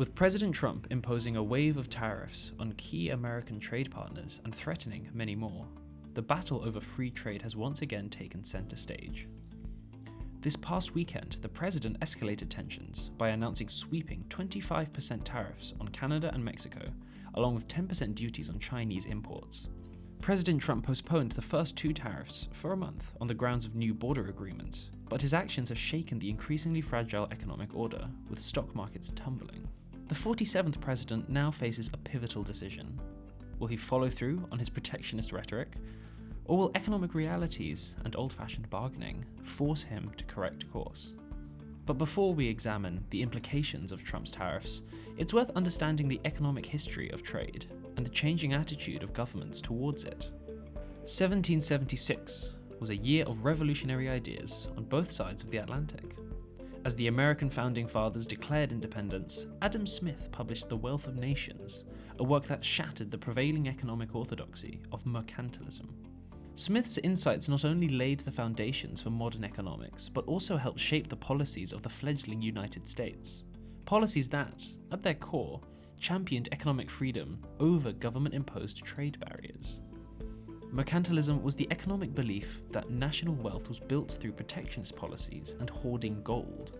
With President Trump imposing a wave of tariffs on key American trade partners and threatening many more, the battle over free trade has once again taken center stage. This past weekend, the president escalated tensions by announcing sweeping 25% tariffs on Canada and Mexico, along with 10% duties on Chinese imports. President Trump postponed the first two tariffs for a month on the grounds of new border agreements, but his actions have shaken the increasingly fragile economic order, with stock markets tumbling. The 47th president now faces a pivotal decision. Will he follow through on his protectionist rhetoric, or will economic realities and old-fashioned bargaining force him to correct course? But before we examine the implications of Trump's tariffs, it's worth understanding the economic history of trade and the changing attitude of governments towards it. 1776 was a year of revolutionary ideas on both sides of the Atlantic. As the American founding fathers declared independence, Adam Smith published The Wealth of Nations, a work that shattered the prevailing economic orthodoxy of mercantilism. Smith's insights not only laid the foundations for modern economics, but also helped shape the policies of the fledgling United States. Policies that, at their core, championed economic freedom over government-imposed trade barriers. Mercantilism was the economic belief that national wealth was built through protectionist policies and hoarding gold,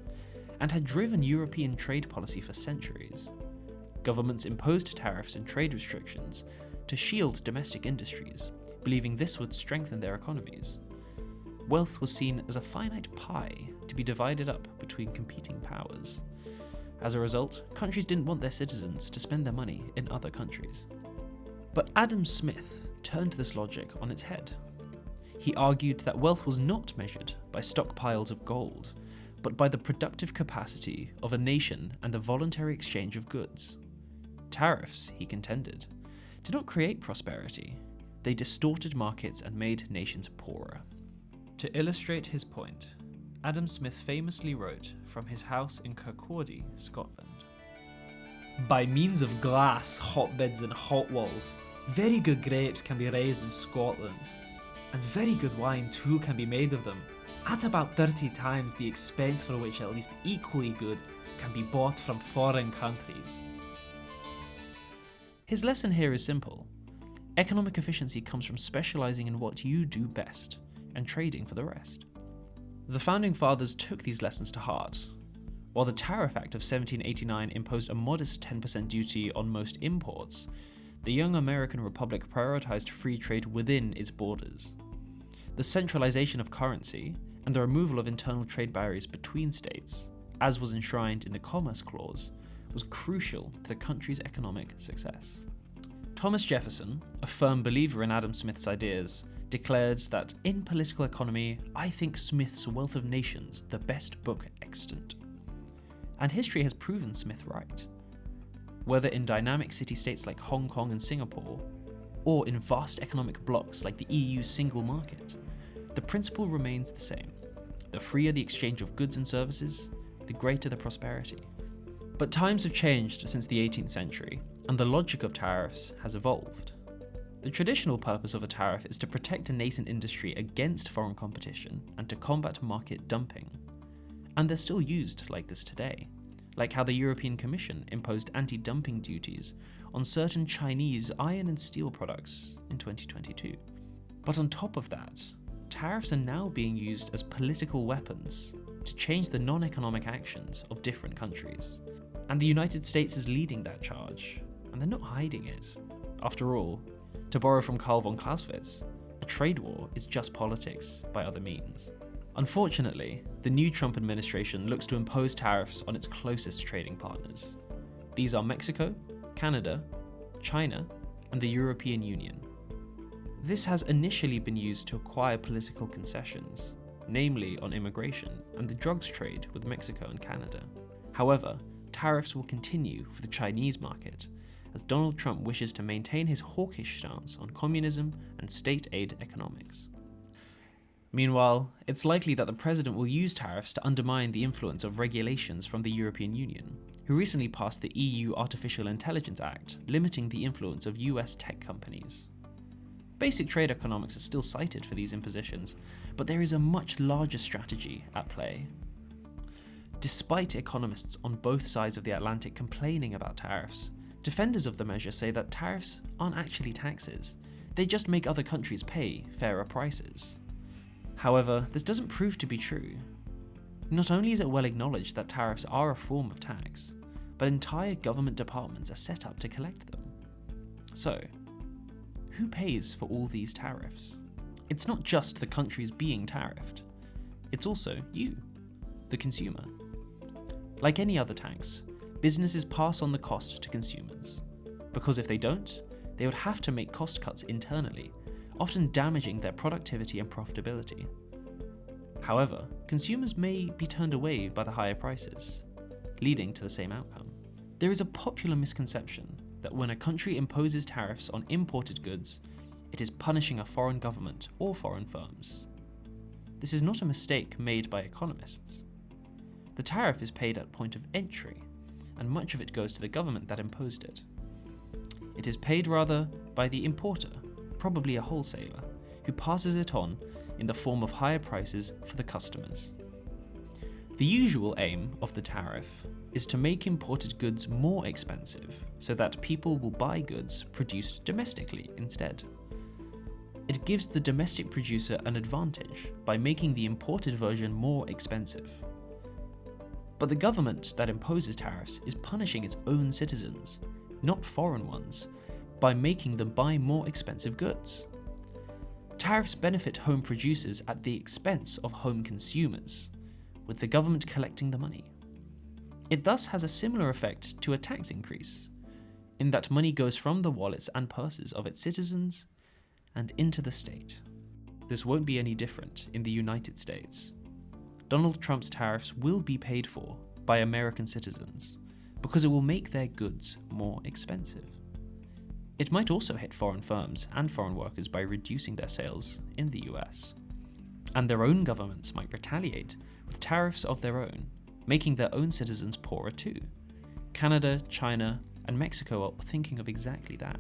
and had driven European trade policy for centuries. Governments imposed tariffs and trade restrictions to shield domestic industries, believing this would strengthen their economies. Wealth was seen as a finite pie to be divided up between competing powers. As a result, countries didn't want their citizens to spend their money in other countries. But Adam Smith turned this logic on its head. He argued that wealth was not measured by stockpiles of gold, but by the productive capacity of a nation and the voluntary exchange of goods. Tariffs, he contended, did not create prosperity. They distorted markets and made nations poorer. To illustrate his point, Adam Smith famously wrote from his house in Kirkcaldy, Scotland. By means of glass, hotbeds and hot walls, very good grapes can be raised in Scotland, and very good wine too can be made of them, at about 30 times the expense for which at least equally good can be bought from foreign countries. His lesson here is simple. Economic efficiency comes from specializing in what you do best, and trading for the rest. The Founding Fathers took these lessons to heart. While the Tariff Act of 1789 imposed a modest 10% duty on most imports, the young American Republic prioritized free trade within its borders. The centralization of currency and the removal of internal trade barriers between states, as was enshrined in the Commerce Clause, was crucial to the country's economic success. Thomas Jefferson, a firm believer in Adam Smith's ideas, declared that in political economy, I think Smith's Wealth of Nations the best book extant. And history has proven Smith right. Whether in dynamic city-states like Hong Kong and Singapore, or in vast economic blocs like the EU's single market, the principle remains the same. The freer the exchange of goods and services, the greater the prosperity. But times have changed since the 18th century, and the logic of tariffs has evolved. The traditional purpose of a tariff is to protect a nascent industry against foreign competition and to combat market dumping. And they're still used like this today, like how the European Commission imposed anti-dumping duties on certain Chinese iron and steel products in 2022. But on top of that, tariffs are now being used as political weapons to change the non-economic actions of different countries. And the United States is leading that charge, and they're not hiding it. After all, to borrow from Karl von Clausewitz, a trade war is just politics by other means. Unfortunately, the new Trump administration looks to impose tariffs on its closest trading partners. These are Mexico, Canada, China, and the European Union. This has initially been used to acquire political concessions, namely on immigration and the drugs trade with Mexico and Canada. However, tariffs will continue for the Chinese market, as Donald Trump wishes to maintain his hawkish stance on communism and state aid economics. Meanwhile, it's likely that the president will use tariffs to undermine the influence of regulations from the European Union, who recently passed the EU Artificial Intelligence Act, limiting the influence of US tech companies. Basic trade economics is still cited for these impositions, but there is a much larger strategy at play. Despite economists on both sides of the Atlantic complaining about tariffs, defenders of the measure say that tariffs aren't actually taxes, they just make other countries pay fairer prices. However, this doesn't prove to be true. Not only is it well acknowledged that tariffs are a form of tax, but entire government departments are set up to collect them. So, who pays for all these tariffs? It's not just the countries being tariffed, it's also you, the consumer. Like any other tax, businesses pass on the cost to consumers, because if they don't, they would have to make cost cuts internally, often damaging their productivity and profitability. However, consumers may be turned away by the higher prices, leading to the same outcome. There is a popular misconception that when a country imposes tariffs on imported goods, it is punishing a foreign government or foreign firms. This is not a mistake made by economists. The tariff is paid at point of entry, and much of it goes to the government that imposed it. It is paid rather by the importer, probably a wholesaler, who passes it on in the form of higher prices for the customers. The usual aim of the tariff is to make imported goods more expensive so that people will buy goods produced domestically instead. It gives the domestic producer an advantage by making the imported version more expensive. But the government that imposes tariffs is punishing its own citizens, not foreign ones, by making them buy more expensive goods. Tariffs benefit home producers at the expense of home consumers, with the government collecting the money. It thus has a similar effect to a tax increase, in that money goes from the wallets and purses of its citizens and into the state. This won't be any different in the United States. Donald Trump's tariffs will be paid for by American citizens because it will make their goods more expensive. It might also hit foreign firms and foreign workers by reducing their sales in the US. And their own governments might retaliate with tariffs of their own, making their own citizens poorer too. Canada, China, and Mexico are thinking of exactly that.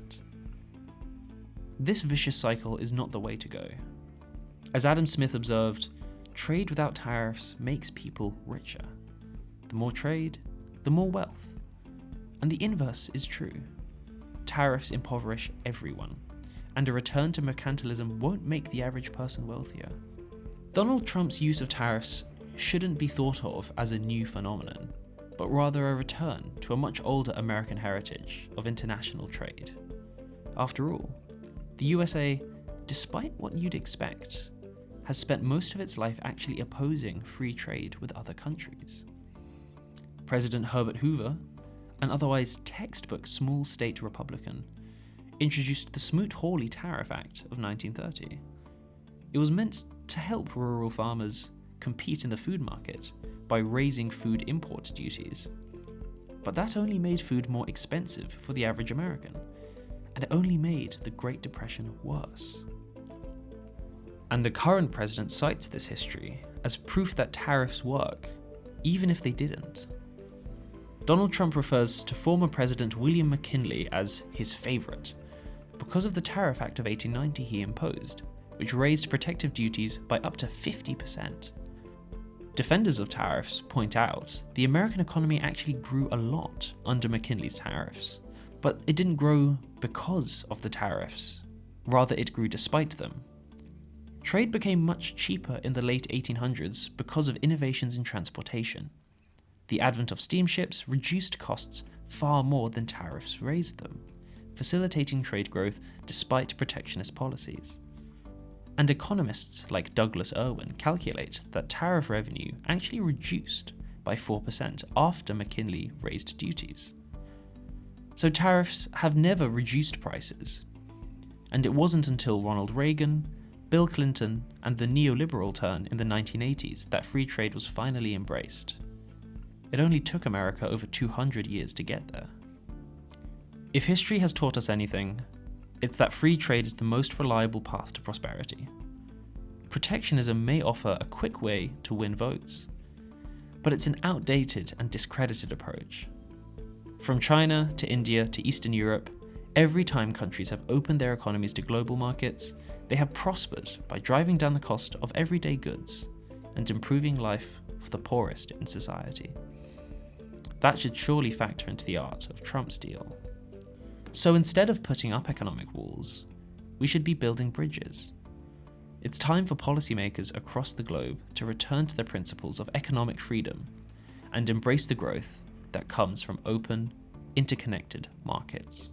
This vicious cycle is not the way to go. As Adam Smith observed, trade without tariffs makes people richer. The more trade, the more wealth. And the inverse is true. Tariffs impoverish everyone, and a return to mercantilism won't make the average person wealthier. Donald Trump's use of tariffs shouldn't be thought of as a new phenomenon, but rather a return to a much older American heritage of international trade. After all, the USA, despite what you'd expect, has spent most of its life actually opposing free trade with other countries. President Herbert Hoover, an otherwise textbook small state Republican, introduced the Smoot-Hawley Tariff Act of 1930. It was meant to help rural farmers compete in the food market by raising food import duties. But that only made food more expensive for the average American, and it only made the Great Depression worse. And the current president cites this history as proof that tariffs work, even if they didn't. Donald Trump refers to former President William McKinley as his favourite, because of the Tariff Act of 1890 he imposed, which raised protective duties by up to 50%. Defenders of tariffs point out the American economy actually grew a lot under McKinley's tariffs, but it didn't grow because of the tariffs, rather it grew despite them. Trade became much cheaper in the late 1800s because of innovations in transportation. The advent of steamships reduced costs far more than tariffs raised them, facilitating trade growth despite protectionist policies. And economists like Douglas Irwin calculate that tariff revenue actually reduced by 4% after McKinley raised duties. So tariffs have never reduced prices. And it wasn't until Ronald Reagan, Bill Clinton, and the Neoliberal Turn in the 1980s that free trade was finally embraced. It only took America over 200 years to get there. If history has taught us anything, it's that free trade is the most reliable path to prosperity. Protectionism may offer a quick way to win votes, but it's an outdated and discredited approach. From China to India to Eastern Europe, every time countries have opened their economies to global markets, they have prospered by driving down the cost of everyday goods and improving life for the poorest in society. That should surely factor into the art of Trump's deal. So instead of putting up economic walls, we should be building bridges. It's time for policymakers across the globe to return to the principles of economic freedom and embrace the growth that comes from open, interconnected markets.